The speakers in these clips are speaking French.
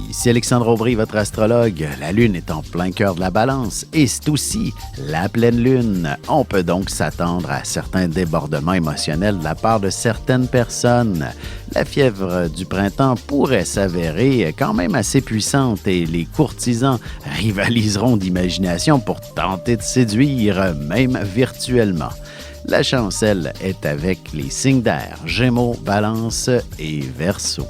Ici Alexandre Aubry, votre astrologue. La Lune est en plein cœur de la Balance et c'est aussi la pleine Lune. On peut donc s'attendre à certains débordements émotionnels de la part de certaines personnes. La fièvre du printemps pourrait s'avérer quand même assez puissante et les courtisans rivaliseront d'imagination pour tenter de séduire, même virtuellement. La chance, elle, est avec les signes d'air, Gémeaux, Balance et Verseau.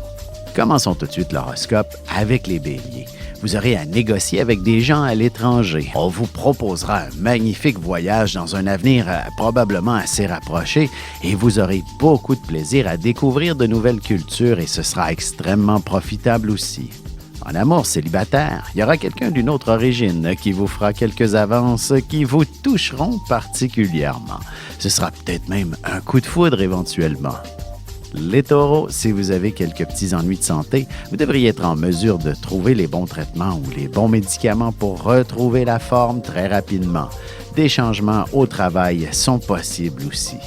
Commençons tout de suite l'horoscope avec les béliers. Vous aurez à négocier avec des gens à l'étranger. On vous proposera un magnifique voyage dans un avenir probablement assez rapproché et vous aurez beaucoup de plaisir à découvrir de nouvelles cultures et ce sera extrêmement profitable aussi. En amour célibataire, il y aura quelqu'un d'une autre origine qui vous fera quelques avances qui vous toucheront particulièrement. Ce sera peut-être même un coup de foudre éventuellement. Les taureaux, si vous avez quelques petits ennuis de santé, vous devriez être en mesure de trouver les bons traitements ou les bons médicaments pour retrouver la forme très rapidement. Des changements au travail sont possibles aussi.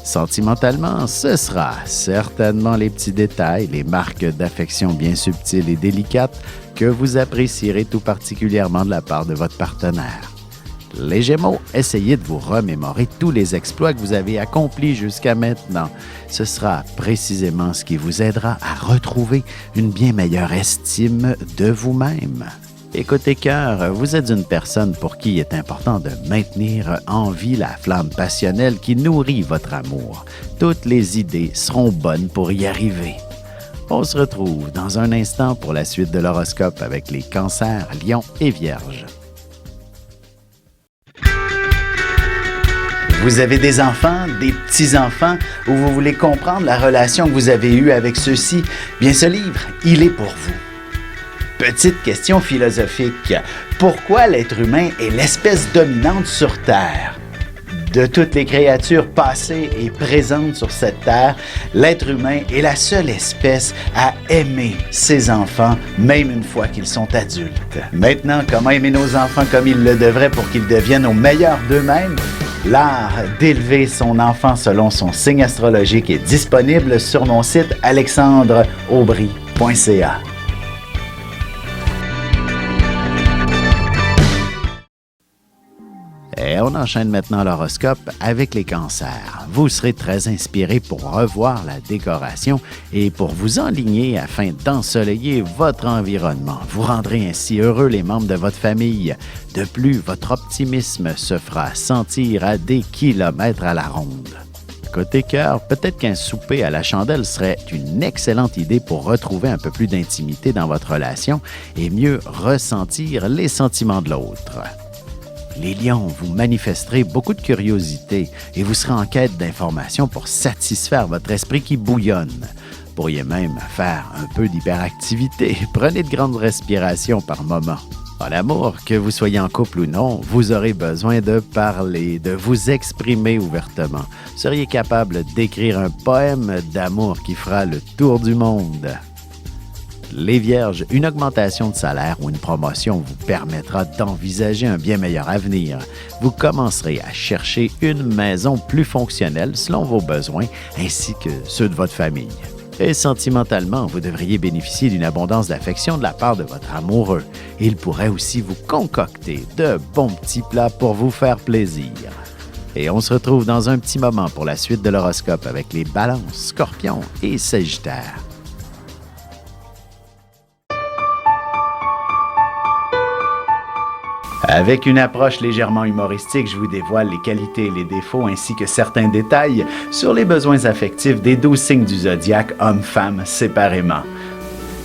Sentimentalement, ce sera certainement les petits détails, les marques d'affection bien subtiles et délicates que vous apprécierez tout particulièrement de la part de votre partenaire. Les Gémeaux, essayez de vous remémorer tous les exploits que vous avez accomplis jusqu'à maintenant. Ce sera précisément ce qui vous aidera à retrouver une bien meilleure estime de vous-même. Et côté cœur, vous êtes une personne pour qui il est important de maintenir en vie la flamme passionnelle qui nourrit votre amour. Toutes les idées seront bonnes pour y arriver. On se retrouve dans un instant pour la suite de l'horoscope avec les Cancers, Lions et Vierges. Vous avez des enfants, des petits-enfants, ou vous voulez comprendre la relation que vous avez eue avec ceux-ci? Bien, ce livre, il est pour vous. Petite question philosophique. Pourquoi l'être humain est l'espèce dominante sur Terre? De toutes les créatures passées et présentes sur cette Terre, l'être humain est la seule espèce à aimer ses enfants, même une fois qu'ils sont adultes. Maintenant, comment aimer nos enfants comme ils le devraient pour qu'ils deviennent au meilleur d'eux-mêmes? L'art d'élever son enfant selon son signe astrologique est disponible sur mon site alexandreaubry.ca. Et on enchaîne maintenant l'horoscope avec les cancers. Vous serez très inspiré pour revoir la décoration et pour vous enligner afin d'ensoleiller votre environnement. Vous rendrez ainsi heureux les membres de votre famille. De plus, votre optimisme se fera sentir à des kilomètres à la ronde. Côté cœur, peut-être qu'un souper à la chandelle serait une excellente idée pour retrouver un peu plus d'intimité dans votre relation et mieux ressentir les sentiments de l'autre. Les lions, vous manifesterez beaucoup de curiosité et vous serez en quête d'informations pour satisfaire votre esprit qui bouillonne. Vous pourriez même faire un peu d'hyperactivité. Prenez de grandes respirations par moment. En amour, que vous soyez en couple ou non, vous aurez besoin de parler, de vous exprimer ouvertement. Vous seriez capable d'écrire un poème d'amour qui fera le tour du monde. Les Vierges, une augmentation de salaire ou une promotion vous permettra d'envisager un bien meilleur avenir. Vous commencerez à chercher une maison plus fonctionnelle selon vos besoins ainsi que ceux de votre famille. Et sentimentalement, vous devriez bénéficier d'une abondance d'affection de la part de votre amoureux. Il pourrait aussi vous concocter de bons petits plats pour vous faire plaisir. Et on se retrouve dans un petit moment pour la suite de l'horoscope avec les Balances, Scorpions et Sagittaires. Avec une approche légèrement humoristique, je vous dévoile les qualités et les défauts ainsi que certains détails sur les besoins affectifs des 12 signes du zodiaque, hommes-femmes séparément.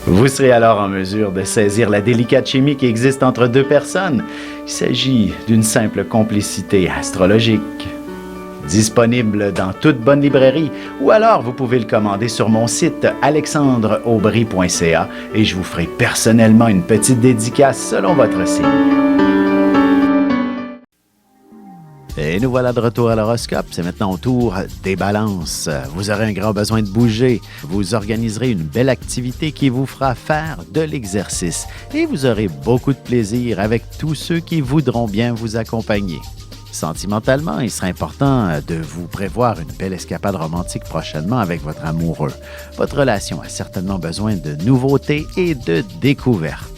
Vous serez alors en mesure de saisir la délicate chimie qui existe entre deux personnes. Il s'agit d'une simple complicité astrologique. Disponible dans toute bonne librairie ou alors vous pouvez le commander sur mon site alexandreaubry.ca et je vous ferai personnellement une petite dédicace selon votre signe. Et nous voilà de retour à l'horoscope. C'est maintenant au tour des Balances. Vous aurez un grand besoin de bouger. Vous organiserez une belle activité qui vous fera faire de l'exercice. Et vous aurez beaucoup de plaisir avec tous ceux qui voudront bien vous accompagner. Sentimentalement, il serait important de vous prévoir une belle escapade romantique prochainement avec votre amoureux. Votre relation a certainement besoin de nouveautés et de découvertes.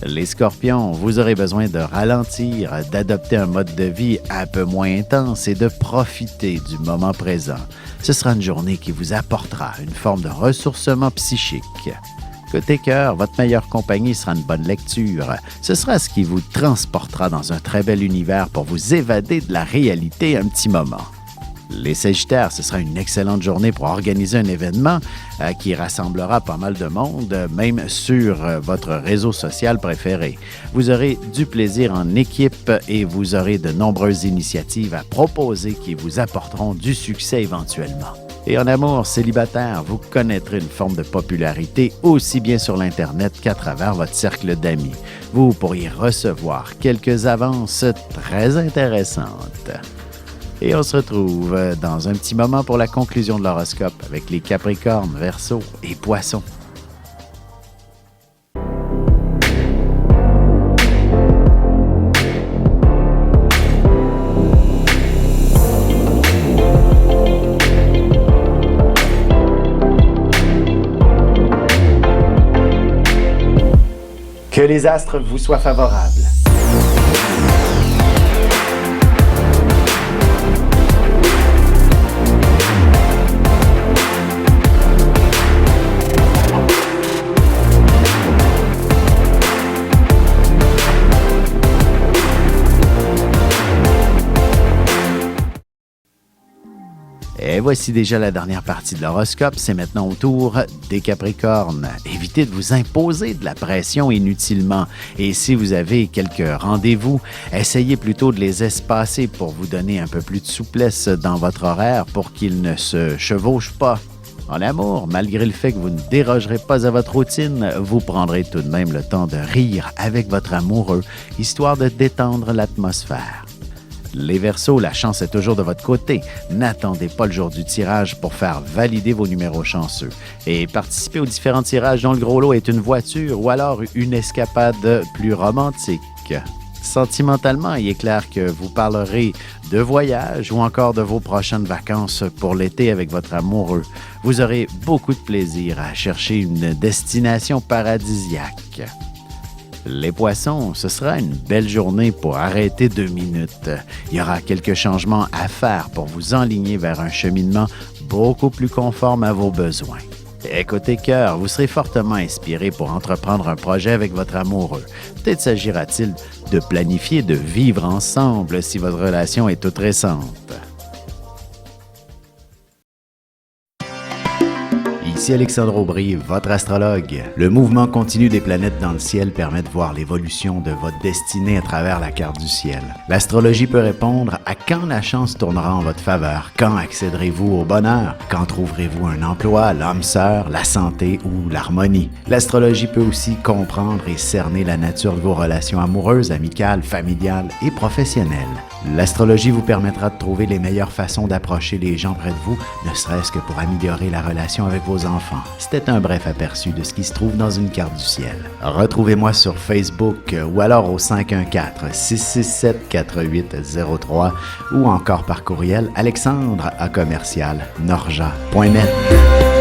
Les Scorpions, vous aurez besoin de ralentir, d'adopter un mode de vie un peu moins intense et de profiter du moment présent. Ce sera une journée qui vous apportera une forme de ressourcement psychique. Côté cœur, votre meilleure compagnie sera une bonne lecture. Ce sera ce qui vous transportera dans un très bel univers pour vous évader de la réalité un petit moment. Les Sagittaires, ce sera une excellente journée pour organiser un événement qui rassemblera pas mal de monde, même sur votre réseau social préféré. Vous aurez du plaisir en équipe et vous aurez de nombreuses initiatives à proposer qui vous apporteront du succès éventuellement. Et en amour célibataire, vous connaîtrez une forme de popularité aussi bien sur l'Internet qu'à travers votre cercle d'amis. Vous pourriez recevoir quelques avances très intéressantes. Et on se retrouve dans un petit moment pour la conclusion de l'horoscope avec les Capricornes, Verseaux et Poissons. Que les astres vous soient favorables. Et voici déjà la dernière partie de l'horoscope. C'est maintenant au tour des Capricornes. Évitez de vous imposer de la pression inutilement. Et si vous avez quelques rendez-vous, essayez plutôt de les espacer pour vous donner un peu plus de souplesse dans votre horaire pour qu'ils ne se chevauchent pas. En amour, malgré le fait que vous ne dérogerez pas à votre routine, vous prendrez tout de même le temps de rire avec votre amoureux, histoire de détendre l'atmosphère. Les Verseaux, la chance est toujours de votre côté. N'attendez pas le jour du tirage pour faire valider vos numéros chanceux. Et participez aux différents tirages dont le gros lot est une voiture ou alors une escapade plus romantique. Sentimentalement, il est clair que vous parlerez de voyage ou encore de vos prochaines vacances pour l'été avec votre amoureux. Vous aurez beaucoup de plaisir à chercher une destination paradisiaque. Les Poissons, ce sera une belle journée pour arrêter 2 minutes. Il y aura quelques changements à faire pour vous enligner vers un cheminement beaucoup plus conforme à vos besoins. Et côté cœur, vous serez fortement inspiré pour entreprendre un projet avec votre amoureux. Peut-être s'agira-t-il de planifier de vivre ensemble si votre relation est toute récente. Ici Alexandre Aubry, votre astrologue. Le mouvement continu des planètes dans le ciel permet de voir l'évolution de votre destinée à travers la carte du ciel. L'astrologie peut répondre à quand la chance tournera en votre faveur, quand accéderez-vous au bonheur, quand trouverez-vous un emploi, l'âme sœur, la santé ou l'harmonie. L'astrologie peut aussi comprendre et cerner la nature de vos relations amoureuses, amicales, familiales et professionnelles. L'astrologie vous permettra de trouver les meilleures façons d'approcher les gens près de vous, ne serait-ce que pour améliorer la relation avec vos enfants. C'était un bref aperçu de ce qui se trouve dans une carte du ciel. Retrouvez-moi sur Facebook ou alors au 514-667-4803 ou encore par courriel alexandre@norja.net.